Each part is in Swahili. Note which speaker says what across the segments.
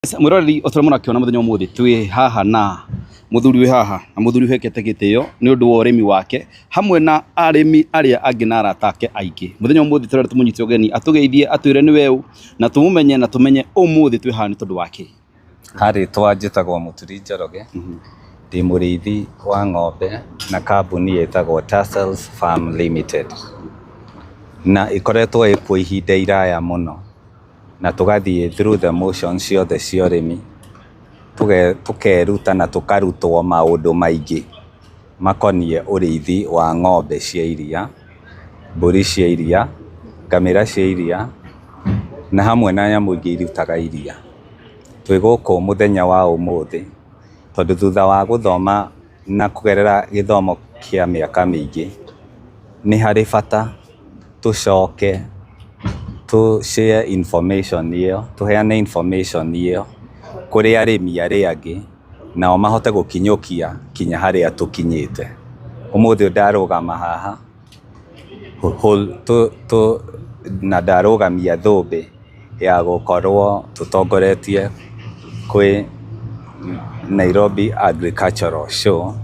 Speaker 1: Mwiroreri otore munakiona muthenya umuthi twi haha na muthuri wi haha na muthuri hekete gitio ni undu wa urimi wake hamwe na arimi aria angi na arata ake aingi. Muthenya umuthi turere tumunyite ugeni atugeithie atwire ni weu na tumumenye na tumenye umuthi twi haha ni tondu wake.
Speaker 2: Hari twajitagwo Muturi Njoroge ndi muriithi wa ng'ombe na kambuni yetagwo Tassels Farm Limited na ikoretwo ikuo ihinda iraya muno na tugathie through the motions ciothe cia urimi tukeruta na tukarutwo maundu maingi makonie uriithi wa ng'ombe cia iria, mburi cia iria, ngamira cia iria na hamwe na nyamu ingi irutaga iria. Twi guku muthenya wa umuthi tondu thutha wa guthoma na kugerera githomo kia miaka mingi ni hari bata tucoke to share information iyo, tuheane information iyo kuri arimi aria angi nao mahote gukinyukia kinya haria tukinyite. Umuthi ndarugama haha na ndarugamia thumbi ya gukorwo tutongoretie kwi Nairobi Agricultural Show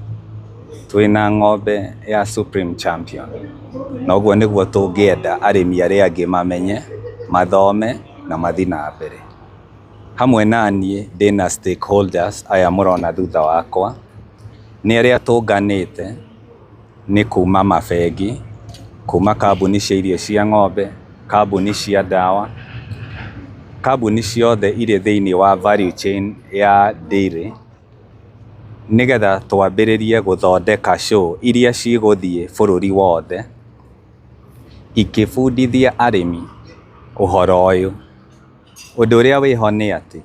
Speaker 2: twina ng'ombe ya Supreme Champion na uguo niguo tungienda arimi aria angi mamenye, mathome na mathi na mbere. Hamwe nanie ndina stakeholders aya murona thutha wakwa ni aria tunganite ni kuma mabengi, kuma kambuni cia irio cia ng'ombe, kambuni cia ndawa, kambuni ciothe iri thiini wa value chain ya dairy nigetha twambiririe guthondeka show iria ciguthie bururi wothe ikibundithia arimi uhoro uyu. Undu uria wiho ni ati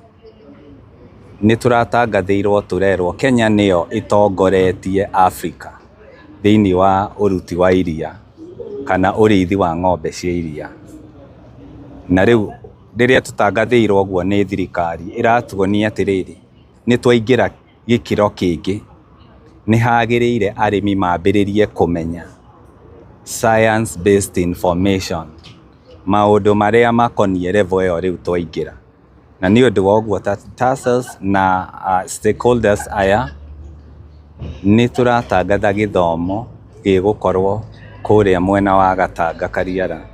Speaker 2: ni turatangathirwo turerwo Kenya niyo itongoretie Africa thiini wa uruti wa iria kana uriithi wa ng'ombe cia iria. Na riu riria tutangathirwo guo ni thirikari iratuonia atiriri ni twaingira gikiro kingi ni hagiriire arimi mambiririe kumenya science based information maundu maria makonie level iyo riu twaingira. Na ni undu wa guo Tassels na stakeholders aya ni turatangatha githomo gigukorwo kuria mwena wa Gatanga Kariara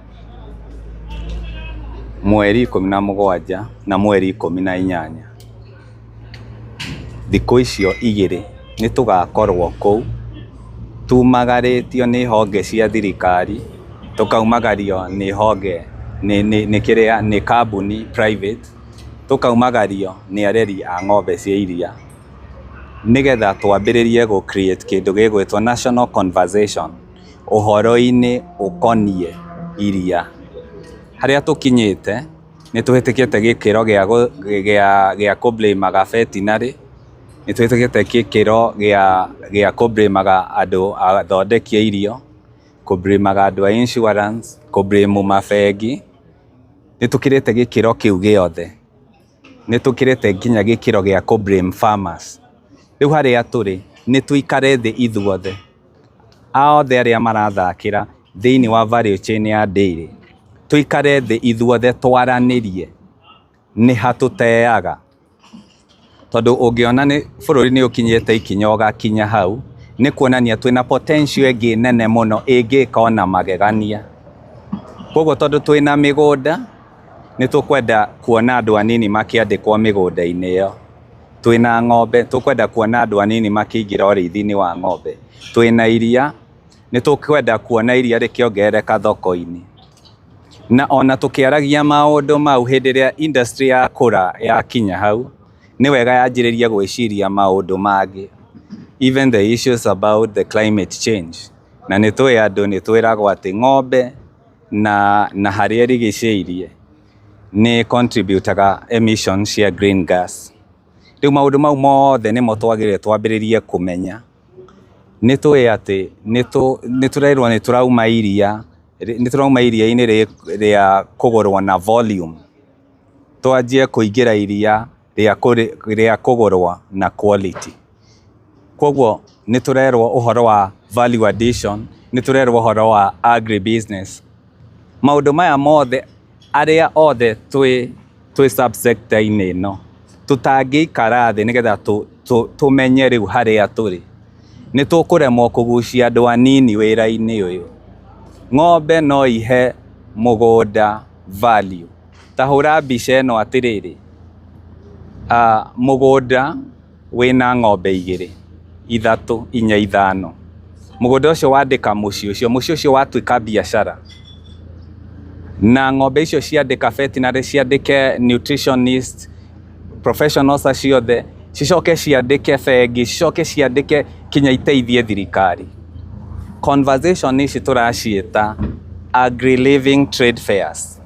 Speaker 2: mweri 17 na mweri 18. Thiku icio igiri ni tugakorwo kuu tumagaritio ni honge cia thirikari, tukaumagario ni honge ni kambuni private, tukaumagario ni areri a ng'ombe cia iria nigetha twambiririe gu create kindu gigwitwo national conversation uhoro-ini ukonie iria. Haria tukinyite ni tuhitikite gikiro gia kublamaga veterinary, ni tuhitikite gikiro gia kublamaga andu athondekia irio, kublamaga andu a insurance, kublame mabengi. Ni tukirite gikiro kiu giothe, ni tukirite nginya gikiro gia kublame farmers. Riu haria turi ni tuikare thi ithuothe aothe aria marathakira thiini wa value chain ya dairy, tuikare thi ithuothe twaranirie ni hatuteaga tondu ungiona ni bururi ni ukinyite ikinya ugakinya hau ni kuonania twina potential ingi nene muno ingikona magegania. Koguo tondu twina migunda ni tukwenda kuona andu anini makiandikwo migunda-ini iyo, twina ng'ombe tukwenda kuona andu anini makiingira uriithi-ini wa ng'ombe, twina iria ni tukwenda kuona iria rikiongerereka thoko-ini. Na ona tukiaragia maundu mau hindi ria industry ya kura ya kinya hau ni wega yanjiririe gwiciria maundu mangi, even the issues about the climate change. Na ni twi andu ni twiragwo ati ng'ombe na haria rigiciirie ni contributaga emissions cia green gas. Riu maundu mau mothe nimo twagire twambiririe kumenya. Ni twi ati ni turerwo ni turauma iria, ni turauma iria-ini ria kugurwo na volume, twanjie kuingira iria ria kugurwa na quality. Koguo ni turerwo uhoro wa value addition, ni turerwo uhoro wa agribusiness. Maundu maya mothe aria othe twi subsector-ini ino tutangĩikara thĩ nĩgetha tumenye rĩu harĩa tũrĩ nĩ tũkũremwo kũgucia andũ anini wĩra-inĩ ũyũ. Ng'ombe no ihe mũgũnda value. Ta hũra mbica ĩno atĩrĩrĩ, mũgũnda wĩna ng'ombe 2, 3, 4, 5. Mũgũnda ũcio wandĩka mũciĩ ũcio watuĩka biacara, na ng'ombe icio ciandĩka veterinary, ciandĩke nutritionist, professionals ciothe, cicoke ciandĩke bengi, cicoke ciandĩke kinya iteithie thirikari. Conversation ici tũraciĩta agri living trade fairs,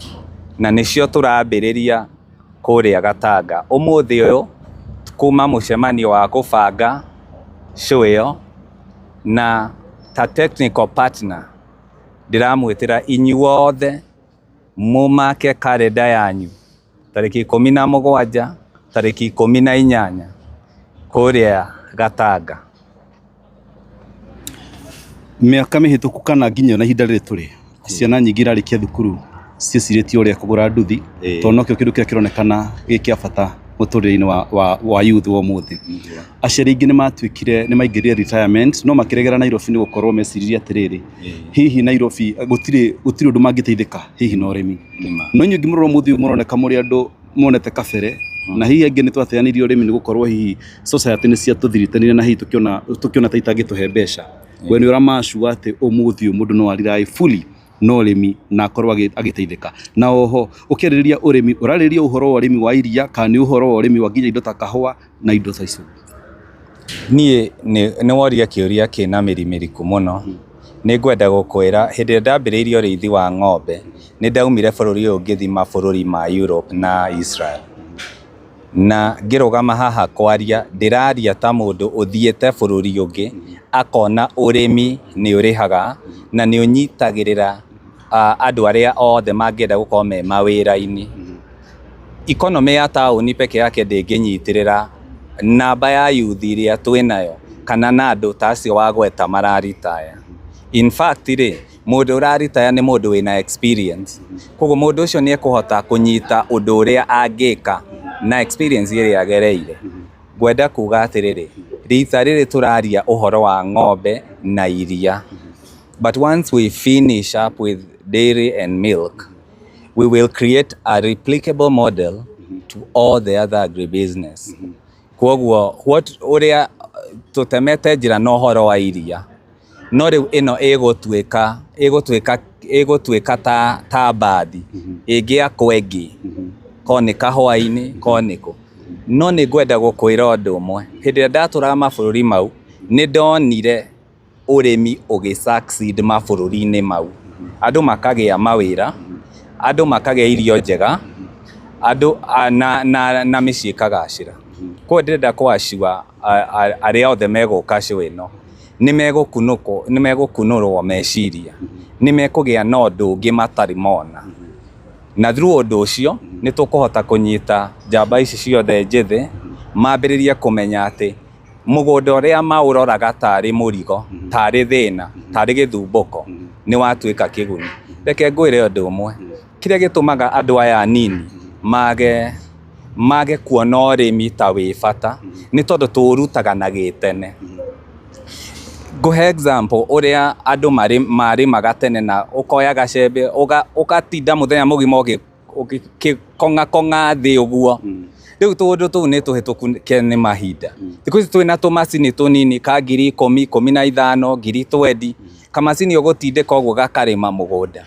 Speaker 2: na nĩcio tũrambĩrĩria kũrĩa Gatanga. Ũmũthĩ ũyũ kuma mũcemanio wa kũbanga show ĩyo, na ta technical partner ndiramwĩtĩra inyuothe mũmake kalenda yanyu tarĩki 17, tarĩki 18 kũrĩa Gatanga.
Speaker 1: Mĩaka mĩhĩtũku kana nginya na ihinda rĩrĩ tũrĩ, ciana nyingĩ irarĩkia thukuru ciĩcirĩtie ũrĩa kũgũra nduthi, tondũ nokĩo kĩndũ kĩrĩa kĩronekana gĩkĩa bata mũtũrĩre-inĩ wa youth wa ũmũthĩ. Aciari aingĩ nĩ maingĩrire retirement, no makĩregera Nairobi nĩ gũkorwo meciririe atĩrĩrĩ, hihi Nairobi gũtirĩ ũndũ mangĩteithĩka hihi na ũrĩmi. No inyuĩ ngĩmũrora ũmũthĩ mũroneka mũrĩ andũ monete kabere, na hihi aingĩ nĩ twateanirie ũrĩmi nĩ gũkorwo hihi society nĩ ciatũthiritanire, na hihi tũkĩona ta itangĩtũhe mbeca. We nĩ ũramacua atĩ ũmũthĩ mũndũ no ariraĩ fully no ũrĩmi na akorwo agĩteithĩka. Na oho ũkĩarĩrĩria ũrĩmi, ũrarĩrĩria ũhoro wa ũrĩmi wa iria kana nĩ ũhoro wa ũrĩmi wa nginya indo ta kahũa na indo ta icio?
Speaker 2: Niĩ nĩ woria kĩũria kĩna mĩrimĩriku mũno. Nĩ ngwenda gũkwĩra hĩndĩ ĩrĩa ndambĩrĩirie ũrĩithi wa ng'ombe nĩ ndaumire bũrũri ũyũ ngĩthiĩ mabũrũri ma Europe na Israel, na ngĩrũgama haha kwaria ndĩraria ta mũndũ ũthiĩte bũrũri ũngĩ akona ũrĩmi nĩ ũrĩhaga na nĩ ũnyitagĩrĩra andũ arĩa othe mangĩenda gũkorwo me mawĩra-inĩ. Economy ya taũni peke yake ndĩngĩnyitĩrĩra namba ya youth iria twĩnayo kana na andũ ta acio wagweta mararitaya. In fact mũndũ ũraritaya nĩ mũndũ wĩna experience, koguo mũndũ ũcio nĩ ekũhota kũnyita ũndũ ũrĩa angĩka na experience ĩrĩa agereire. Ngwenda kuga atĩrĩrĩ, rita rĩrĩ tũraria ũhoro wa ng'ombe na iria, but once we finish up with dairy and milk, we will create a replicable model to all the other agribusiness. Koguo ũrĩa tũtemete njĩra na ũhoro wa iria, no rĩu ĩno ĩgũtuĩka ta mbathi ĩngĩakwo ĩngĩ, ko nĩ kahũa-inĩ ko nĩkũ. No nĩ ngwenda gũkwĩra ũndũ ũmwe, hĩndĩ ĩrĩa ndatũraga mabũrũri mau nĩ ndonire ũrĩmi ũgĩ-succeed mabũrũri-inĩ mau. Andũ makagĩa mawĩra, andũ makagĩa irio njega, andũ na mĩciĩ ĩkagacĩra. Koguo ndĩrenda kũassure arĩa othe megũka show ĩno nĩ megũkunũrwo meciria, nĩ mekũgĩa na ũndũ ũngĩ matarĩ mona, na through ũndũ ũcio nĩ tũkũhota kũnyita njamba ici ciothe njĩthĩ mambĩrĩrie kũmenya atĩ mũgũnda ũrĩa maũroraga tarĩ mũrigo, tarĩ thĩna, tarĩ gĩthumbũko nĩ watuĩka kĩguni. Reke ngwĩre ũndũ ũmwe, kĩrĩa gĩtũmaga andũ aya anini mage kuona ũrĩmi ta wĩ bata nĩ tondũ tũũrutaga na gĩtene. Ngũhe example ũrĩa andũ marĩmaga tene na ũkoya gacembe ũgatinda mũthenya mũgima ũgĩkong'akong'a thĩ ũguo. Rĩu tũũndũ tũu nĩ tũhĩtũke nĩ mahinda. Thikũ ici twĩna tũmacini tũnini ka 10,000, 15,000, 20,000, kamacini ũgũtindĩka ũguo gakarĩma mũgũnda.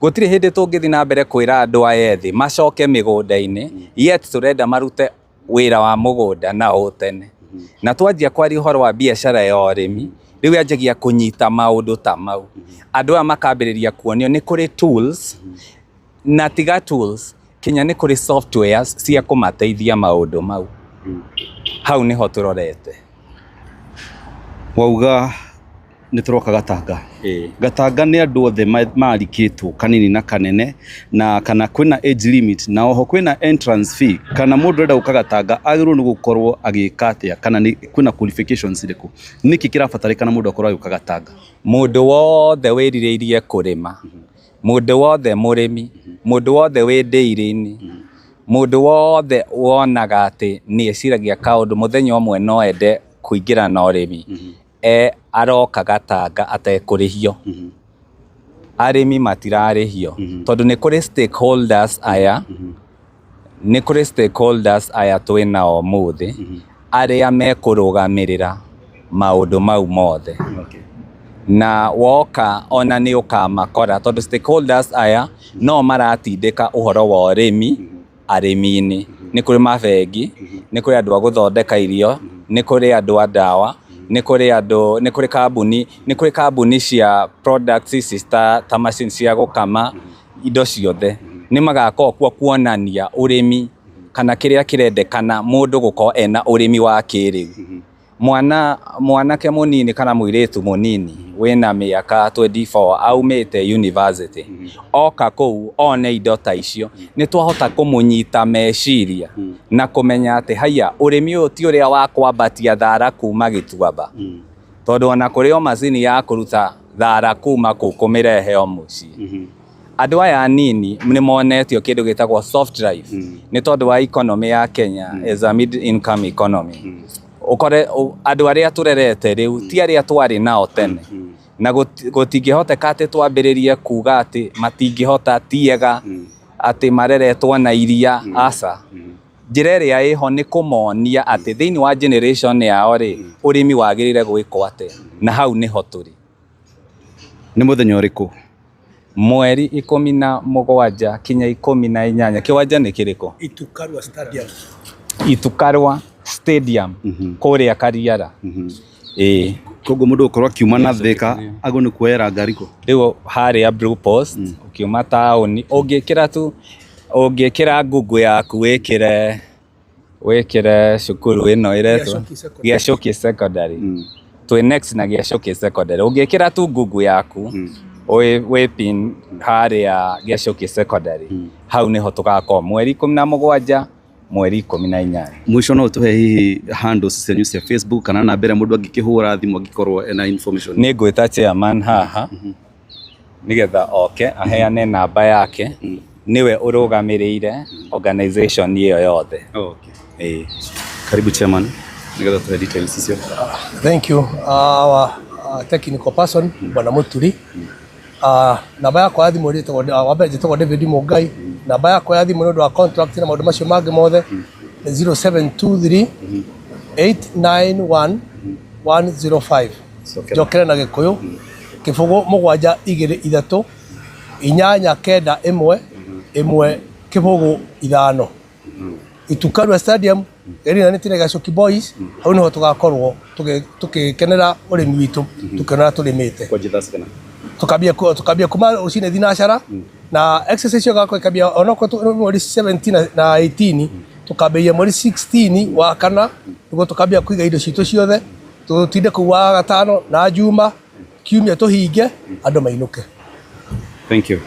Speaker 2: Gũtirĩ hĩndĩ tũngĩthiĩ na mbere kwĩra andũ aya ethĩ macoke mĩgũnda-inĩ, yet tũrenda marute wĩra wa mũgũnda na tene. Na twanjia kwaria ũhoro wa biacara ya ũrĩmi, rĩu yanjagia kũnyita maũndũ ta mau. Andũ aya makambĩrĩria kuonio nĩ kũrĩ tools, na tiga tools, kinya nĩ kũrĩ softwares cia kũmateithia maũndũ mau. Hau nĩho tũrorete.
Speaker 1: Wauga nĩ tũroka Gatanga. Gatanga nĩ andũ othe marikĩtwo kanini na kanene, na kana kwĩna age limit, na oho kwĩna entrance fee, kana mũndũ ũrenda gũka Gatanga agĩrĩirwo nĩ gũkorwo agĩka atĩa, kana kwĩna qualifications irĩkũ? Nĩkĩ kĩrabatarĩkana mũndũ akorwo agĩũka Gatanga?
Speaker 2: Mũndũ wothe wĩrirĩirie kũrĩma, mũndũ wothe mũrĩmi, mũndũ wothe wĩ ndĩirĩ-inĩ, mundu wothe wonaga ati ni eciragia kaundu muthenya umwe no ende kuingira na urimi aroka gatanga atekurihio arimi matirarihio tondu ni kuri stakeholders aya ni kuri stakeholders aya twina o muthi aria mekurugamirira maundu mau mothe na woka ona ni ukamakora tondu stakeholders aya no maratindika uhoro wa urimi arimi-ini ni kuri mabengi ni kuri andu a guthondeka irio ni kuri andu a ndawa ni kuri kambuni cia products ici ta machine cia gukama indo ciothe ni magakorwo kuo kuonania urimi kana kiria kirendekana mundu gukorwo ena urimi wa kiriu mwanake munini kana muiritu munini wina miaka 24 aumite university oka kou one indo ta icio ni twahota kumunyita meciria na kumenya ati haya urimi uyu ti uria wa kwambatia thara kuma Gituamba tondu ona kuri o macini ya kuruta thara kuma kou kumirehe o mucii andu aya nini ni monetio kindu gitagwo soft life ni tondu wa economy ya Kenya as a mid income economy ukore andu aria turerete riu ti aria twari nao tene na gutingihoteka ati twambiririe kuga ati matingihota tiega ati mareretwo na iria aca njira iria iho ni kumonia ati thiini wa generation yao ri urimi wagirire gwikwo ate na hau niho turi.
Speaker 1: Ni muthenya uriku?
Speaker 2: Mweri 17 kinya 18. Kiwanja ni kiriko?
Speaker 3: Itukarwa Stadium.
Speaker 2: Itukarwa Stadium kuria Kariara.
Speaker 1: Koguo mundu ukorwo akiuma na Thika ago ni kuoyera ngari ku
Speaker 2: riu haria Blue Post ukiuma tauni ungikira Google yaku wikire cukuru ino iretwo Giacoki Secondary twi next na Giacoki Secondary ungikira tu Google yaku we pin haria Giacoki Secondary hau niho tugakorwo mweri 17 mweri 18.
Speaker 1: Mwisho no tuhe hihi handles cia news ya Facebook kana na mbere mundu angikihura thimu angikorwo ena information?
Speaker 2: Ni ngwita chairman haha nigetha aheane namba yake niwe urugamirire organization iyo yothe.
Speaker 1: Karibu chairman, nigetha tuhe details icio.
Speaker 3: Thank you. Our technical person Bwana Muturi. Namba yako ya thimu ritagwo wambe njitagwo David Mugai. Namba yako ya thimu ndio wa contract na maundu macio mangĩ mothe 0723 891 105. Jokera na Gikuyu kibugu 723 891 kibugu 5. Itukarwa Stadium eri na tine Gacoki Boys hau niho tugakorwo tukikenera urimi witu tukenera turimite
Speaker 1: kwa jithasi kana
Speaker 3: tukabia kuma ucine thinashara na exercise yako ikabia onako mweri 17 na 18 tukabia mweri 16 wa kana tugo tukabia kuiga indo citu ciothe tutinde kuwa gatano na juma kiumia tuhinge andu mainuke.
Speaker 1: Thank you.